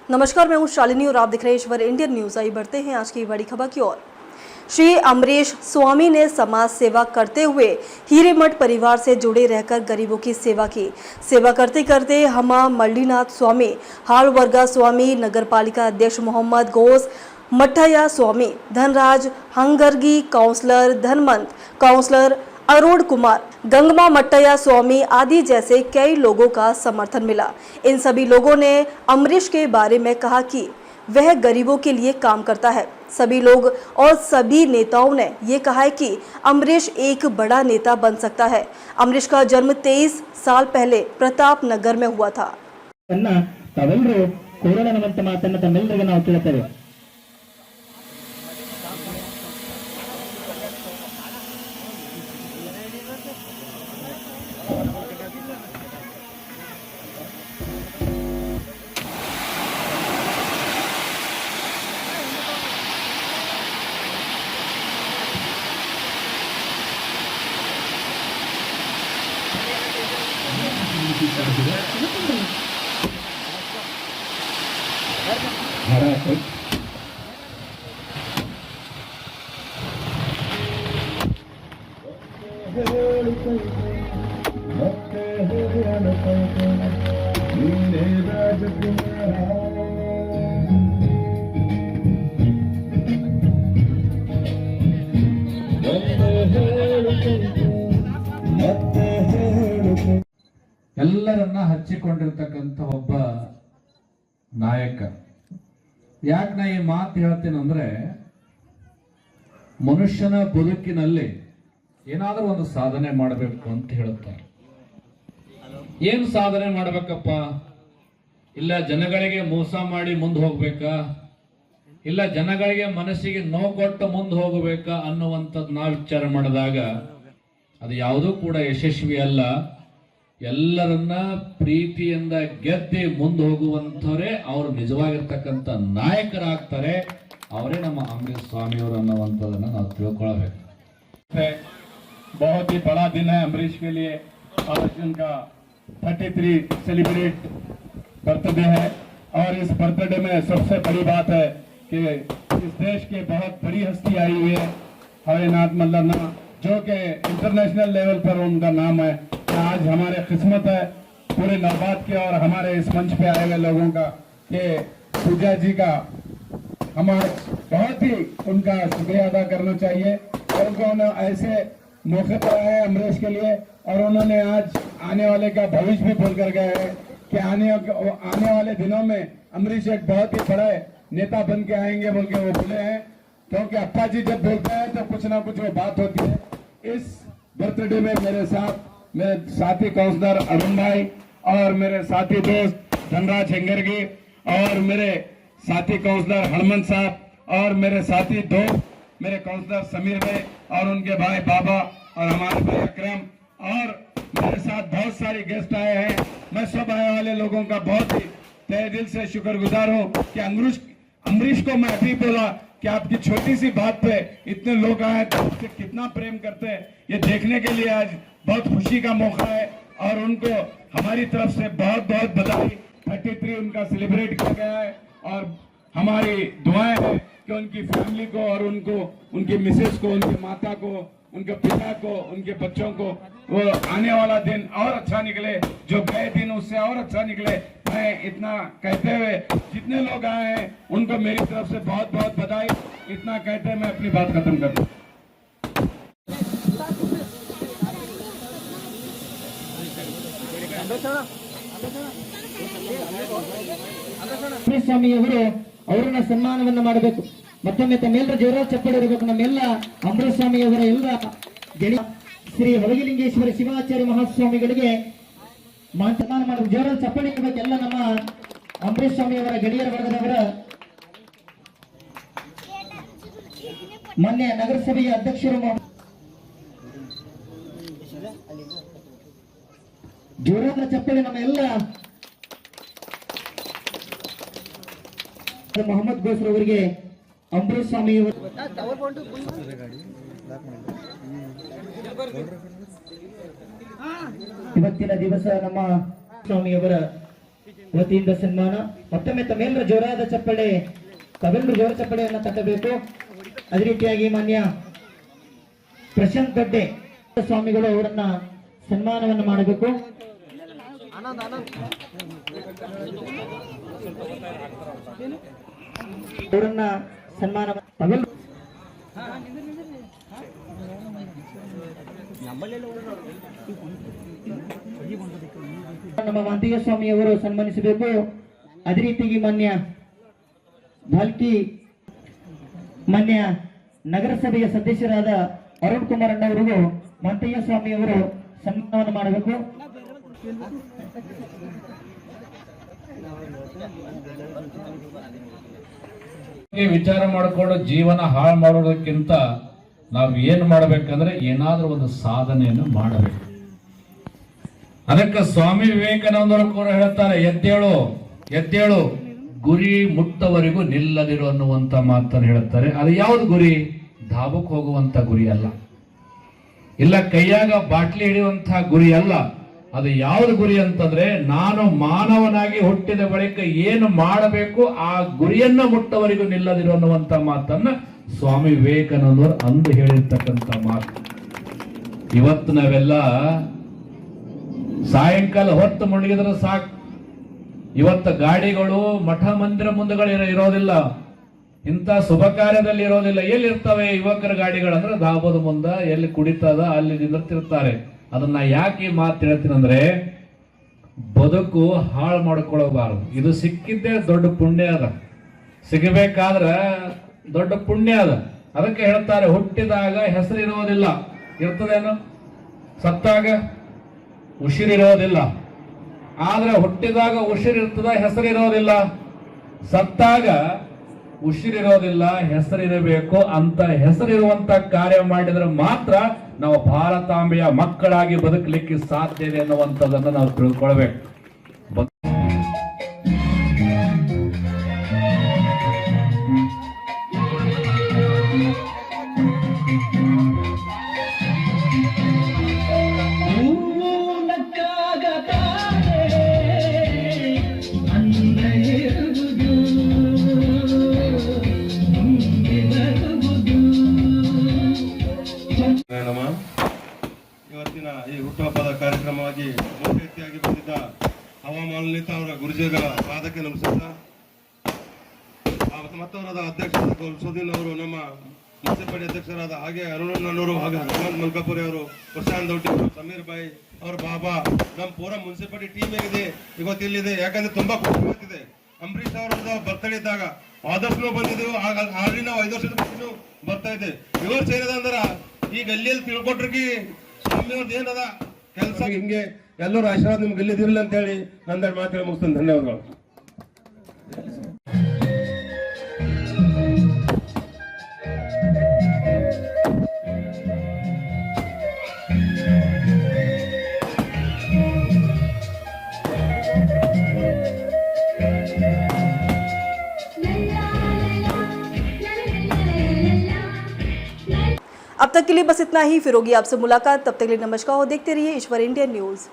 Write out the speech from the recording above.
नमस्कार, मैं हूं शालिनी और आप देख रहे हैं ईश्वर इंडियन न्यूज। आई बढ़ते हैं आज की बड़ी खबर की ओर। श्री अमरीश स्वामी ने समाज सेवा करते हुए हिरेमठ परिवार से जुड़े रहकर गरीबों की सेवा की। सेवा करते करते हमा मल्लीनाथ स्वामी, हालवर्गा स्वामी, नगरपालिका अध्यक्ष मोहम्मद घोष, मठैया स्वामी, धनराज हंगरगी, काउंसलर धनमंत, काउंसलर अरुण कुमार, गंगमा मट्टैया स्वामी आदि जैसे कई लोगों का समर्थन मिला। इन सभी लोगों ने अमरीश के बारे में कहा कि वह गरीबों के लिए काम करता है। सभी लोग और सभी नेताओं ने ये कहा है कि अमरीश एक बड़ा नेता बन सकता है। अमरीश का जन्म 23 साल पहले प्रताप नगर में हुआ था। ಎಲ್ಲರನ್ನ ಹಚ್ಚಿಕೊಂಡಿರ್ತಕ್ಕಂಥ ಒಬ್ಬ ನಾಯಕ. ಯಾಕೆ ನಾ ಈ ಮಾತು ಹೇಳ್ತೀನಂದ್ರೆ, ಮನುಷ್ಯನ ಬದುಕಿನಲ್ಲಿ ಏನಾದ್ರೂ ಒಂದು ಸಾಧನೆ ಮಾಡಬೇಕು ಅಂತ ಹೇಳುತ್ತಾರೆ. ಏನು ಸಾಧನೆ ಮಾಡಬೇಕಪ್ಪ? ಇಲ್ಲ ಜನಗಳಿಗೆ ಮೋಸ ಮಾಡಿ ಮುಂದೆ ಹೋಗ್ಬೇಕಾ, ಇಲ್ಲ ಜನಗಳಿಗೆ ಮನಸ್ಸಿಗೆ ನೋವು ಕೊಟ್ಟು ಮುಂದೆ ಹೋಗಬೇಕಾ ಅನ್ನುವಂಥದ್ದು ನಾವು ವಿಚಾರ ಮಾಡಿದಾಗ ಅದು ಯಾವುದೂ ಕೂಡ ಯಶಸ್ವಿ ಅಲ್ಲ. ಎಲ್ಲರನ್ನ ಪ್ರೀತಿಯಿಂದ ಗೆದ್ದಿ ಮುಂದೆ ಹೋಗುವಂಥವರೇ ಅವರು ನಿಜವಾಗಿರ್ತಕ್ಕಂಥ ನಾಯಕರಾಗ್ತಾರೆ. ಅವರೇ ನಮ್ಮ अमरीश स्वामी ಅವರು ಅನ್ನುವಂಥದ್ದನ್ನು ನಾವು ತಿಳ್ಕೊಳ್ಬೇಕು. बहुत ही बड़ा दिन है अमरीश के लिए। आज उनका 33 सेलिब्रेट बर्थडे है और इस बर्थडे में सबसे बड़ी बात है कि इस देश के बहुत बड़ी हस्ती आई हुई है हरिनाथ मल्लन्ना, जो कि इंटरनेशनल लेवल पर उनका नाम है। आज हमारे किस्मत है पूरे नौबात के और हमारे इस मंच पे आए हुए लोगों का कि पूजा जी का हमारे बहुत ही उनका शुक्रिया अदा करना चाहिए। और उनको ऐसे मौके पर आए अमरीश के लिए, और उन्होंने आज आने वाले का भविष्य भी बोल कर गए हैं कि आने वाले दिनों में अमरीश एक बहुत ही बड़ा नेता बन के आएंगे बोल के वो बोले हैं। क्योंकि अप्पा जी जब बोलते हैं तो कुछ ना कुछ वो बात होती है। इस बर्थडे में मेरे साथी काउंसलर अरुण भाई और मेरे साथी दोस्त धनराज हेंगरगी और मेरे साथी काउंसलर हनुमंत साहब और मेरे साथी दोस्त मेरे काउंसलर समीर भाई और उनके भाई बाबा और हमारे भाई अकरम और मेरे साथ बहुत सारे गेस्ट आए हैं। मैं सब आने वाले लोगों का बहुत ही तहे दिल से शुक्रगुजार हूँ कि अमरीश को मैं अभी बोला कि आपकी छोटी सी बात पे इतने लोग आए तो उससे कितना प्रेम करते हैं, ये देखने के लिए आज बहुत खुशी का मौका है। और उनको हमारी तरफ से बहुत बहुत बधाई। 33 उनका सेलिब्रेट किया गया है और हमारी दुआएं हैं कि उनकी फैमिली को और उनको, उनकी मिसेस को, उनकी माता को, उनके पिता को, उनके बच्चों को वो आने वाला दिन और अच्छा निकले, जो गए दिन उससे और अच्छा निकले। मैं इतना कहते हुए जितने लोग आए हैं उनको मेरी तरफ से बहुत बहुत बधाई। इतना कहते हुए मैं अपनी बात खत्म करता हूँ। अमरीश स्वामी ಅವರನ್ನ ಸನ್ಮಾನವನ್ನ ಮಾಡಬೇಕು. ಮತ್ತೊಮ್ಮೆ ತಮ್ಮೆಲ್ಲರ ಜೋರಾದ ಚಪ್ಪಾಳೆ ಇರಬೇಕು. ನಮ್ಮೆಲ್ಲ ಅಮರೀಶ್ ಸ್ವಾಮಿ ಅವರ ಎಲ್ಲ ಗೆಳೆಯ ಶ್ರೀ ಹೊರಗಿಲಿಂಗೇಶ್ವರ ಶಿವಾಚಾರ್ಯ ಮಹಾಸ್ವಾಮಿಗಳಿಗೆ ಸನ್ಮಾನ ಮಾಡಬೇಕು. ಜೋರಾದ ಚಪ್ಪಾಳೆ ಇರಬೇಕು. ಎಲ್ಲ ನಮ್ಮ ಅಮರೀಶ್ ಸ್ವಾಮಿ ಅವರ ಗೆಳೆಯರ ವರ್ಗದವರ ಮೊನ್ನೆ ನಗರಸಭೆಯ ಅಧ್ಯಕ್ಷರು ಜೋರಾದ ಚಪ್ಪಾಳೆ ನಮ್ಮ ಎಲ್ಲ मोहम्मद घोष ಅವರಿಗೆ अमरीश स्वामी ಇವತ್ತಿನ ದಿವಸ ನಮ್ಮ ಸ್ವಾಮಿ ಅವರ ವತಿಯಿಂದ ಸನ್ಮಾನ. ಮತ್ತೊಮ್ಮೆ ತಮ್ಮೆಲ್ಲರ ಜೋರಾದ ಚಪ್ಪಳೆ, ತಾವೆಲ್ಲರೂ ಜೋರ ಚಪ್ಪಳೆಯನ್ನು ತಟ್ಟಬೇಕು. ಅದೇ ರೀತಿಯಾಗಿ ಮಾನ್ಯ ಪ್ರಶಾಂತ್ ದೊಡ್ಡೆ ಸ್ವಾಮಿಗಳು ಅವರನ್ನ ಸನ್ಮಾನವನ್ನು ಮಾಡಬೇಕು. ಅವರನ್ನ ಸನ್ಮಾನ ತಾವೆಲ್ಲರೂ ನಮ್ಮ ಮಾಂತಯ್ಯ ಸ್ವಾಮಿಯವರು ಸನ್ಮಾನಿಸಬೇಕು. ಅದೇ ರೀತಿಯಾಗಿ ಮಾನ್ಯ ಭಾಲ್ಕಿ ಮಾನ್ಯ ನಗರಸಭೆಯ ಸದಸ್ಯರಾದ ಅರುಣ್ ಕುಮಾರ್ ಅಣ್ಣವರಿಗೂ ಮಾಂತಯ್ಯ ಸ್ವಾಮಿಯವರು ಸನ್ಮಾನವನ್ನು ಮಾಡಬೇಕು. ವಿಚಾರ ಮಾಡಿಕೊಂಡು ಜೀವನ ಹಾಳು ಮಾಡೋದಕ್ಕಿಂತ ನಾವು ಏನು ಮಾಡಬೇಕಂದ್ರೆ ಏನಾದ್ರೂ ಒಂದು ಸಾಧನೆಯನ್ನು ಮಾಡಬೇಕು. ಅದಕ್ಕೆ ಸ್ವಾಮಿ ವಿವೇಕಾನಂದರು ಕೂಡ ಹೇಳ್ತಾರೆ, ಎದ್ದೇಳು ಎದ್ದೇಳು, ಗುರಿ ಮುಟ್ಟವರೆಗೂ ನಿಲ್ಲದಿರು ಅನ್ನುವಂತ ಮಾತನ್ನು ಹೇಳ್ತಾರೆ. ಅದು ಯಾವ್ದು ಗುರಿ? ಧಾಬಕ್ಕೆ ಹೋಗುವಂತ ಗುರಿ ಅಲ್ಲ, ಇಲ್ಲ ಕೈಯಾಗ ಬಾಟ್ಲಿ ಹಿಡಿಯುವಂತಹ ಗುರಿ ಅಲ್ಲ. ಅದು ಯಾವ್ದು ಗುರಿ ಅಂತಂದ್ರೆ, ನಾನು ಮಾನವನಾಗಿ ಹುಟ್ಟಿದ ಬಳಿಕ ಏನು ಮಾಡಬೇಕು ಆ ಗುರಿಯನ್ನ ಮುಟ್ಟವರೆಗೂ ನಿಲ್ಲದಿರು ಅನ್ನುವಂತ ಮಾತನ್ನ ಸ್ವಾಮಿ ವಿವೇಕಾನಂದರು ಅಂದು ಹೇಳಿರ್ತಕ್ಕಂಥ ಮಾತು. ಇವತ್ತು ನಾವೆಲ್ಲ ಸಾಯಂಕಾಲ ಹೊತ್ತು ಮುಳುಗಿದ್ರೆ ಸಾಕು. ಇವತ್ತು ಗಾಡಿಗಳು ಮಠ ಮಂದಿರ ಮುಂದೆಗಳು ಇರೋದಿಲ್ಲ, ಇಂಥ ಶುಭ ಕಾರ್ಯದಲ್ಲಿ ಇರೋದಿಲ್ಲ. ಎಲ್ಲಿರ್ತವೆ ಯುವಕರ ಗಾಡಿಗಳು ಅಂದ್ರೆ ಧಾಬದ ಮುಂದ, ಎಲ್ಲಿ ಕುಡಿತದ ಅಲ್ಲಿ ನಿಂತಿರ್ತಾರೆ. ಅದನ್ನ ಯಾಕೆ ಈ ಮಾತು ಹೇಳ್ತೀನಂದ್ರೆ, ಬದುಕು ಹಾಳು ಮಾಡ್ಕೊಳ್ಳಬಾರದು. ಇದು ಸಿಕ್ಕಿದ್ದೇ ದೊಡ್ಡ ಪುಣ್ಯ ಅದ, ಸಿಗಬೇಕಾದ್ರ ದೊಡ್ಡ ಪುಣ್ಯ ಅದ. ಅದಕ್ಕೆ ಹೇಳ್ತಾರೆ, ಹುಟ್ಟಿದಾಗ ಹೆಸರು ಇರೋದಿಲ್ಲ, ಇರ್ತದೇನು? ಸತ್ತಾಗ ಉಸಿರಿರೋದಿಲ್ಲ. ಆದ್ರೆ ಹುಟ್ಟಿದಾಗ ಉಸಿರಿರ್ತದ, ಹೆಸರಿರೋದಿಲ್ಲ. ಸತ್ತಾಗ ಉಸಿರಿರೋದಿಲ್ಲ, ಹೆಸರಿರಬೇಕು. ಅಂತ ಹೆಸರಿರುವಂತ ಕಾರ್ಯ ಮಾಡಿದ್ರೆ ಮಾತ್ರ ನಾವು ಭಾರತಾಂಬೆಯ ಮಕ್ಕಳಾಗಿ ಬದುಕಲಿಕ್ಕೆ ಸಾಧ್ಯ ಇದೆ ಅನ್ನುವಂಥದ್ದನ್ನು ನಾವು ತಿಳ್ಕೊಳ್ಬೇಕು. ಇವತ್ತಿನ ಈ ಹುಟ್ಟುಹಬ್ಬದ ಕಾರ್ಯಕ್ರಮವಾಗಿ ಮುಖ್ಯ ಅತಿಥಿಯಾಗಿ ಬಂದಿದ್ದ ಹವಾಮಾನಲಿತ ಅವರ ಗುರುಜಿಗಳ ಪಾದಕ್ಕೆ ನಮಸ್ಕಾರ. ಮತ್ತವರಾದ ಅಧ್ಯಕ್ಷರಾದ ಗೌರಸುದ್ದೀನ್ ಅವರು, ನಮ್ಮ ಮುನ್ಸಿಪಾಲಿಟಿ ಅಧ್ಯಕ್ಷರಾದ ಹಾಗೆ ಅರುಣಣ್ಣನವರು, ಹಾಗೆ ಹನುಮಂತ್ ಮಲ್ಕಾಪುರಿ ಅವರು, ಪ್ರಶಾಂತ್ ದೌಟಿ ಅವರು, ಸಮೀರ್ ಬಾಯಿ ಅವ್ರ ಬಾಬಾ, ನಮ್ಮ ಪೂರ ಮುನ್ಸಿಪಾಲಿಟಿ ಟೀಮ್ ಹೇಗಿದೆ ಇವತ್ತು ಇಲ್ಲಿದೆ. ಯಾಕಂದ್ರೆ ತುಂಬಾ ಖುಷಿ ಆಗ್ತಿದೆ. ಅಂಬರೀಶ್ ಅವರದ್ದು ಬರ್ತಡೇ ಇದ್ದಾಗ ಆದರ್ಶನೂ ಬಂದಿದ್ದೆವು, ಆಲ್ರೆಡಿ ನಾವು 5 ವರ್ಷದ ಮುಂಚೆನೂ ಬರ್ತಾ ಇದ್ದೆ. ವಿವರ್ಸ್ ಏನದ ಅಂದ್ರೆ, ಈ ಗಲ್ಲಿಯಲ್ಲಿ ತಿಳ್ಕೊಟ್ರಿಗೆ ಸ್ವಾಮಿ ಅವ್ರದ್ದು ಏನದ ಕೆಲಸ, ಹಿಂಗೆ ಎಲ್ಲರೂ ಆಶೀರ್ವಾದ ನಿಮ್ಗೆ ಗಲ್ಲಿದಿರಲಿ ಅಂತ ಹೇಳಿ ನಂದೆರಡು ಮಾತು ಹೇಳಿ ಮುಗಿಸ್ತೇನೆ. ಧನ್ಯವಾದಗಳು. अब तक के लिए बस इतना ही। फिर होगी आपसे मुलाकात, तब तक के लिए नमस्कार और देखते रहिए ईश्वर इंडियन न्यूज़।